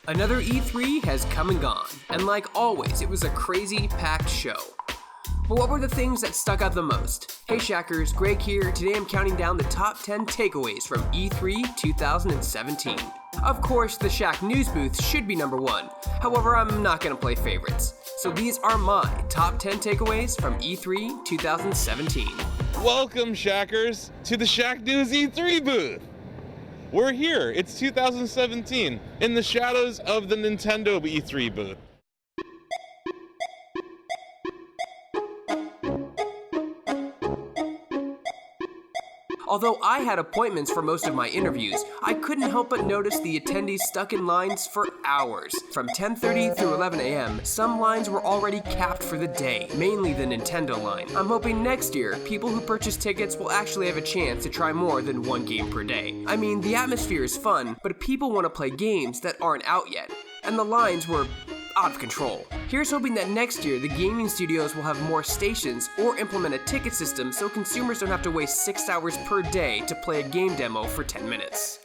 Another E3 has come and gone, and like always, it was a crazy, packed show. But what were the things that stuck out the most? Hey Shackers, Greg here. Today I'm counting down the top 10 takeaways from E3 2017. Of course, the Shacknews booth should be number one. However, I'm not gonna play favorites. So these are my top 10 takeaways from E3 2017. Welcome, Shackers, to the Shacknews E3 booth. We're here, it's 2017, in the shadows of the Nintendo E3 booth. Although I had appointments for most of my interviews, I couldn't help but notice the attendees stuck in lines for hours. From 10:30 through 11 a.m., some lines were already capped for the day, mainly the Nintendo line. I'm hoping next year, people who purchase tickets will actually have a chance to try more than one game per day. I mean, the atmosphere is fun, but people want to play games that aren't out yet, and the lines were out of control. Here's hoping that next year the gaming studios will have more stations or implement a ticket system so consumers don't have to waste 6 hours per day to play a game demo for 10 minutes.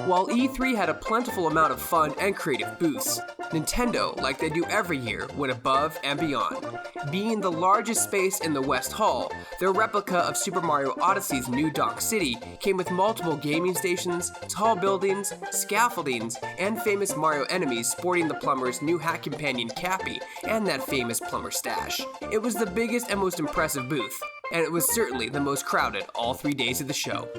While E3 had a plentiful amount of fun and creative booths, Nintendo, like they do every year, went above and beyond. Being the largest space in the West Hall, their replica of Super Mario Odyssey's New Donk City came with multiple gaming stations, tall buildings, scaffoldings, and famous Mario enemies sporting the plumber's new hat companion Cappy and that famous plumber stash. It was the biggest and most impressive booth, and it was certainly the most crowded all 3 days of the show.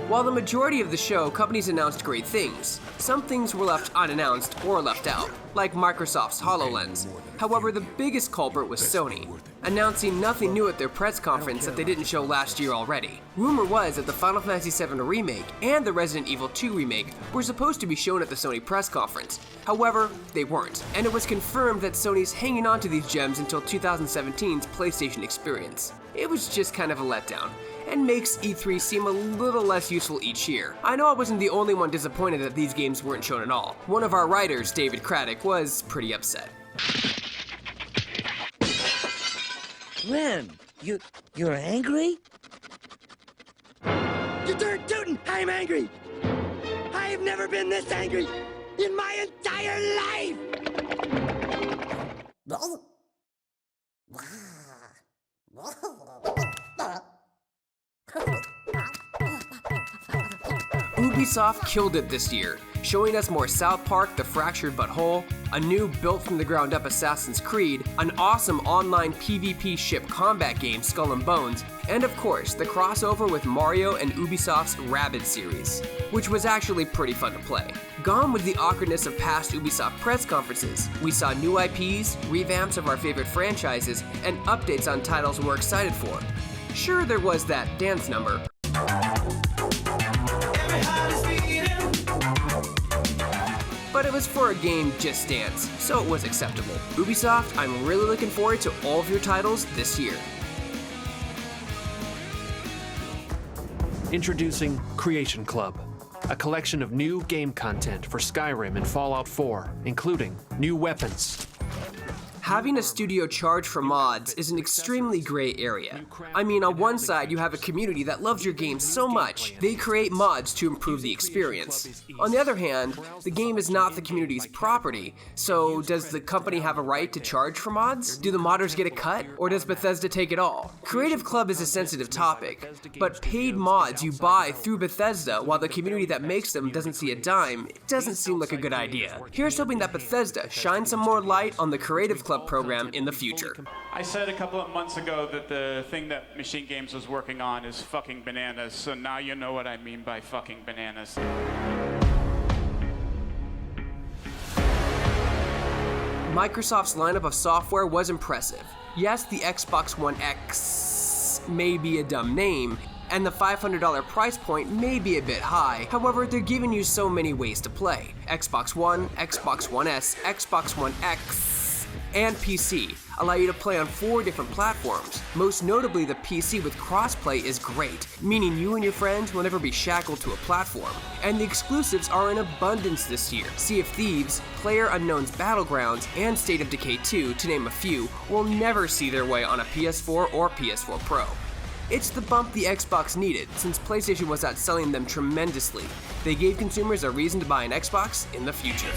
While the majority of the show, companies announced great things, some things were left unannounced or left out, like Microsoft's HoloLens. However, the biggest culprit was Sony, announcing nothing new at their press conference that they didn't show last year already. Rumor was that the Final Fantasy VII Remake and the Resident Evil 2 Remake were supposed to be shown at the Sony press conference. However, they weren't, and it was confirmed that Sony's hanging on to these gems until 2017's PlayStation experience. It was just kind of a letdown, and makes E3 seem a little less useful each year. I know I wasn't the only one disappointed that these games weren't shown at all. One of our writers, David Craddock, was pretty upset. Lynn, you're angry? You darn tootin', I'm angry! I have never been this angry in my entire life! Ubisoft killed it this year, showing us more South Park: The Fractured But Whole, a new built-from-the-ground-up Assassin's Creed, an awesome online PvP ship combat game, Skull and Bones, and of course, the crossover with Mario and Ubisoft's Rabbids series, which was actually pretty fun to play. Gone was the awkwardness of past Ubisoft press conferences. We saw new IPs, revamps of our favorite franchises, and updates on titles we're excited for. Sure, there was that dance number, but it was for a game Just Dance, so it was acceptable. Ubisoft, I'm really looking forward to all of your titles this year. Introducing Creation Club, a collection of new game content for Skyrim and Fallout 4, including new weapons. Having a studio charge for mods is an extremely gray area. I mean, on one side, you have a community that loves your game so much, they create mods to improve the experience. On the other hand, the game is not the community's property, so does the company have a right to charge for mods? Do the modders get a cut, or does Bethesda take it all? Creative Club is a sensitive topic, but paid mods you buy through Bethesda while the community that makes them doesn't see a dime, it doesn't seem like a good idea. Here's hoping that Bethesda shines some more light on the Creative Club program in the future. I said a couple of months ago that the thing that Machine Games was working on is fucking bananas, so now you know what I mean by fucking bananas. Microsoft's lineup of software was impressive. Yes, the Xbox One X may be a dumb name, and the $500 price point may be a bit high. However, they're giving you so many ways to play. Xbox One, Xbox One S, Xbox One X, and PC allow you to play on 4 different platforms. Most notably, the PC with crossplay is great, meaning you and your friends will never be shackled to a platform. And the exclusives are in abundance this year. Sea of Thieves, PlayerUnknown's Battlegrounds, and State of Decay 2, to name a few, will never see their way on a PS4 or PS4 Pro. It's the bump the Xbox needed, since PlayStation was outselling them tremendously. They gave consumers a reason to buy an Xbox in the future.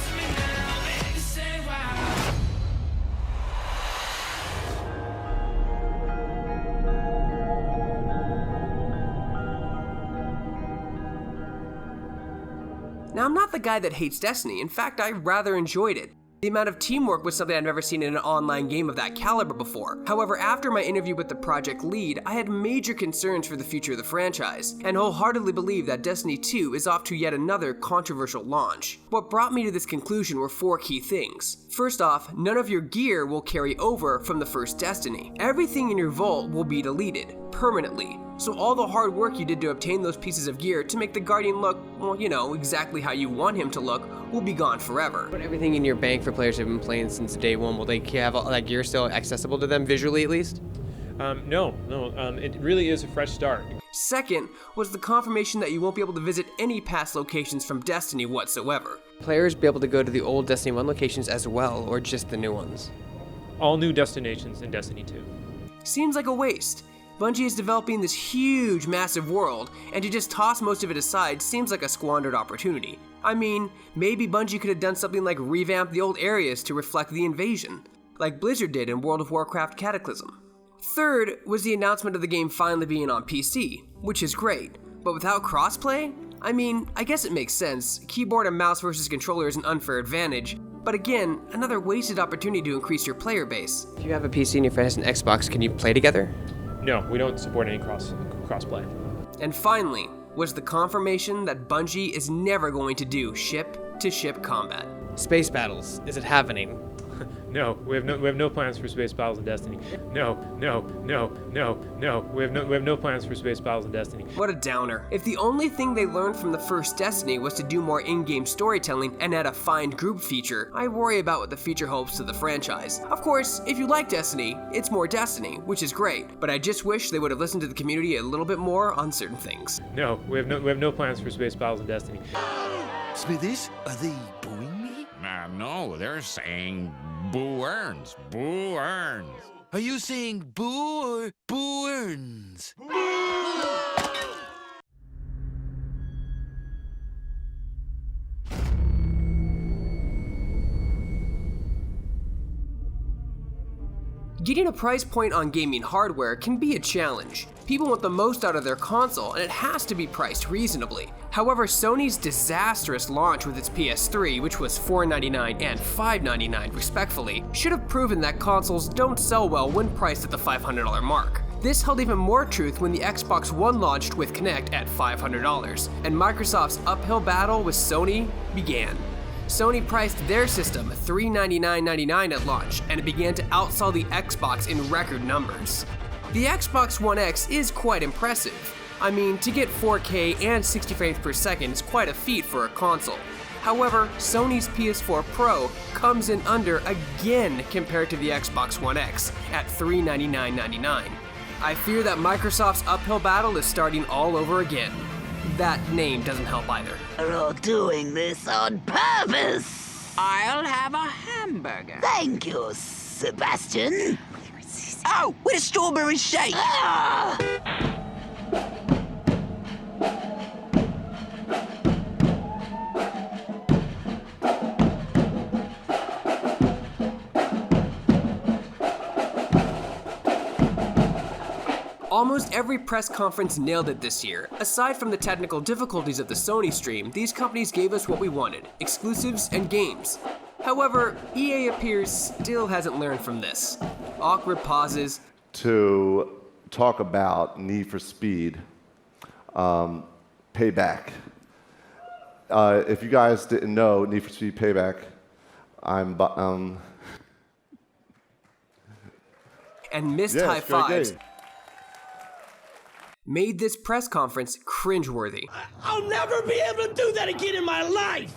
Now, I'm not the guy that hates Destiny. In fact, I rather enjoyed it. The amount of teamwork was something I'd never seen in an online game of that caliber before. However, after my interview with the project lead, I had major concerns for the future of the franchise, and wholeheartedly believe that Destiny 2 is off to yet another controversial launch. What brought me to this conclusion were 4 key things. First off, none of your gear will carry over from the first Destiny. Everything in your vault will be deleted, permanently. So all the hard work you did to obtain those pieces of gear to make the Guardian look, well, you know, exactly how you want him to look, will be gone forever. But everything in your bank for players who have been playing since day one, will they have all that gear still accessible to them visually at least? No. It really is a fresh start. Second was the confirmation that you won't be able to visit any past locations from Destiny whatsoever. Players be able to go to the old Destiny 1 locations as well, or just the new ones? All new destinations in Destiny 2. Seems like a waste. Bungie is developing this huge, massive world, and to just toss most of it aside seems like a squandered opportunity. I mean, maybe Bungie could have done something like revamp the old areas to reflect the invasion, like Blizzard did in World of Warcraft Cataclysm. Third was the announcement of the game finally being on PC, which is great, but without crossplay? I mean, I guess it makes sense. Keyboard and mouse versus controller is an unfair advantage, but again, another wasted opportunity to increase your player base. If you have a PC and your friend has an Xbox, can you play together? No, we don't support any crossplay. And finally, was the confirmation that Bungie is never going to do ship-to-ship combat. Space battles, is it happening? No, we have no plans for space battles in Destiny. No. We have no plans for space battles in Destiny. What a downer. If the only thing they learned from the first Destiny was to do more in-game storytelling and add a find group feature, I worry about what the future holds to the franchise. Of course, if you like Destiny, it's more Destiny, which is great, but I just wish they would have listened to the community a little bit more on certain things. No, we have no plans for space battles in Destiny. Smithies, are they booing me? No, they're saying Boo earns. Boo earns. Are you saying boo or boo earns? Getting a price point on gaming hardware can be a challenge. People want the most out of their console, and it has to be priced reasonably. However, Sony's disastrous launch with its PS3, which was $499 and $599 respectfully, should have proven that consoles don't sell well when priced at the $500 mark. This held even more truth when the Xbox One launched with Kinect at $500, and Microsoft's uphill battle with Sony began. Sony priced their system $399.99 at launch, and it began to outsell the Xbox in record numbers. The Xbox One X is quite impressive. I mean, to get 4K and 60 frames per second is quite a feat for a console. However, Sony's PS4 Pro comes in under again compared to the Xbox One X at $399.99. I fear that Microsoft's uphill battle is starting all over again. That name doesn't help either. We're all doing this on purpose. I'll have a hamburger. Thank you, Sebastian. Oh, with a strawberry shake. Ah! Almost every press conference nailed it this year. Aside from the technical difficulties of the Sony stream, these companies gave us what we wanted, exclusives and games. However, EA appears still hasn't learned from this. Awkward pauses. To talk about Need for Speed, Payback. If you guys didn't know, Need for Speed Payback, and missed high fives made this press conference cringeworthy. I'll never be able to do that again in my life!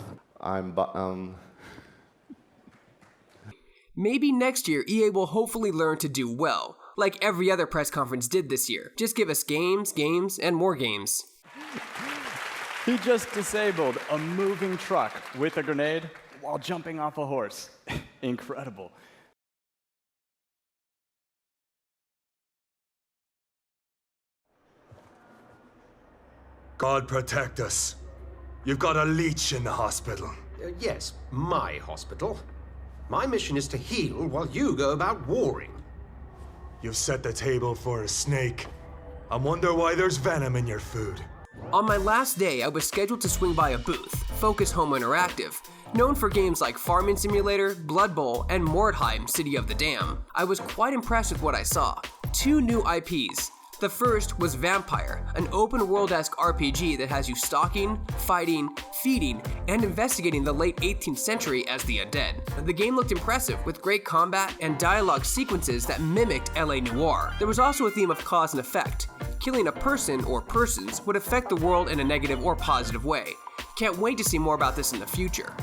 Maybe next year EA will hopefully learn to do well, like every other press conference did this year. Just give us games, games, and more games. He just disabled a moving truck with a grenade while jumping off a horse. Incredible. God protect us. You've got a leech in the hospital. Yes, my hospital. My mission is to heal while you go about warring. You've set the table for a snake. I wonder why there's venom in your food. On my last day, I was scheduled to swing by a booth, Focus Home Interactive, known for games like Farming Simulator, Blood Bowl, and Mordheim, City of the Dam. I was quite impressed with what I saw. 2 new IPs. The first was Vampire, an open-world-esque RPG that has you stalking, fighting, feeding, and investigating the late 18th century as the undead. The game looked impressive, with great combat and dialogue sequences that mimicked LA Noire. There was also a theme of cause and effect. Killing a person or persons would affect the world in a negative or positive way. Can't wait to see more about this in the future.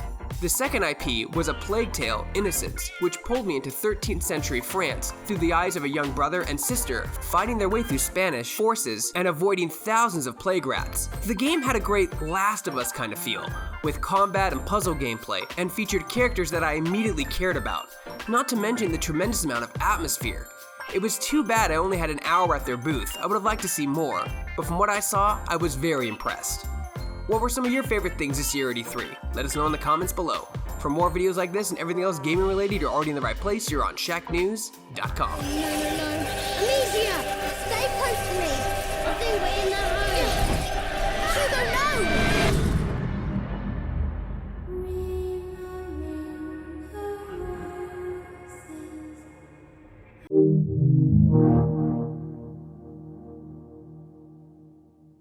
The second IP was A Plague Tale: Innocence, which pulled me into 13th century France through the eyes of a young brother and sister fighting their way through Spanish forces and avoiding thousands of plague rats. The game had a great Last of Us kind of feel, with combat and puzzle gameplay, and featured characters that I immediately cared about, not to mention the tremendous amount of atmosphere. It was too bad I only had an hour at their booth. I would have liked to see more, but from what I saw, I was very impressed. What were some of your favorite things this year at E3? Let us know in the comments below. For more videos like this and everything else gaming related, you're already in the right place. You're on Shacknews.com.